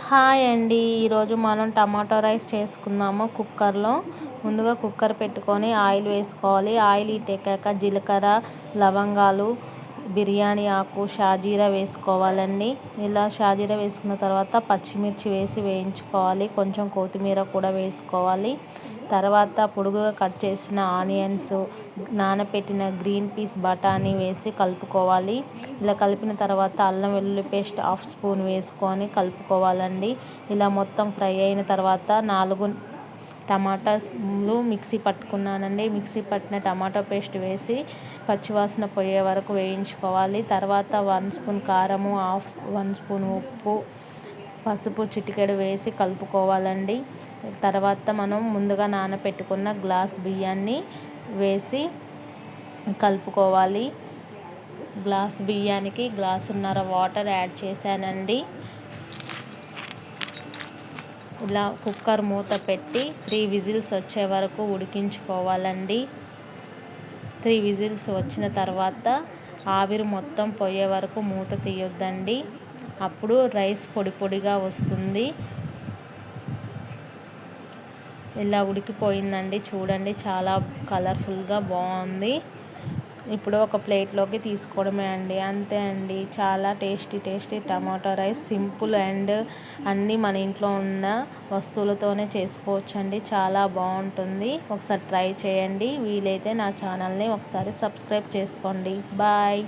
Hi అండి. ఈరోజు మనం టమాటో రైస్ చేసుకుందాము కుక్కర్లో. ముందుగా కుక్కర్ పెట్టుకొని ఆయిల్ వేసుకోవాలి. ఆయిల్ ఎక్కాక జీలకర్ర, లవంగాలు, బిర్యానీ ఆకు, షాజీరా వేసుకోవాలండి. ఇలా షాజీరా వేసుకున్న తర్వాత పచ్చిమిర్చి వేసి వేయించుకోవాలి. కొంచెం కొత్తిమీర కూడా వేసుకోవాలి. తర్వాత పొడుగుగా కట్ చేసిన ఆనియన్స్, నానబెట్టిన గ్రీన్ పీస్ బఠానీ వేసి కలుపుకోవాలి. ఇలా కలిపిన తర్వాత అల్లం వెల్లుల్లి పేస్ట్ 1/2 స్పూన్ వేసుకొని కలుపుకోవాలండి. ఇలా మొత్తం ఫ్రై అయిన తర్వాత 4 టమాటాలు మిక్సీ పట్టుకున్నానండి. మిక్సీ పట్టిన టమాటో పేస్ట్ వేసి పచ్చివాసన పోయే వరకు వేయించుకోవాలి. తర్వాత 1 స్పూన్ కారము, 1 స్పూన్ ఉప్పు, పసుపు చిటికెడు వేసి కలుపుకోవాలండి. తర్వాత మనం ముందుగా నానబెట్టుకున్న గ్లాస్ బియ్యాన్ని వేసి కలుపుకోవాలి. గ్లాస్ బియ్యానికి గ్లాసున్నర వాటర్ యాడ్ చేశానండి. ఇలా కుక్కర్ మూత పెట్టి 3 విజిల్స్ వచ్చే వరకు ఉడికించుకోవాలండి. 3 విజిల్స్ వచ్చిన తర్వాత ఆవిరి మొత్తం పోయే వరకు మూత తీయొద్దండి. అప్పుడు రైస్ పొడి పొడిగా వస్తుంది. ఇలా ఉడికిపోయిందండి. చూడండి, చాలా కలర్ఫుల్గా బాగుంది. ఇప్పుడు ఒక ప్లేట్లోకి తీసుకోవడమే అండి. అంతే అండి. చాలా tasty tomato rice. Simple and అన్నీ మన ఇంట్లో ఉన్న వస్తువులతోనే చేసుకోవచ్చండి. చాలా బాగుంటుంది. ఒకసారి ట్రై చేయండి. వీలైతే నా ఛానల్ని ఒకసారి సబ్స్క్రైబ్ చేసుకోండి. బాయ్.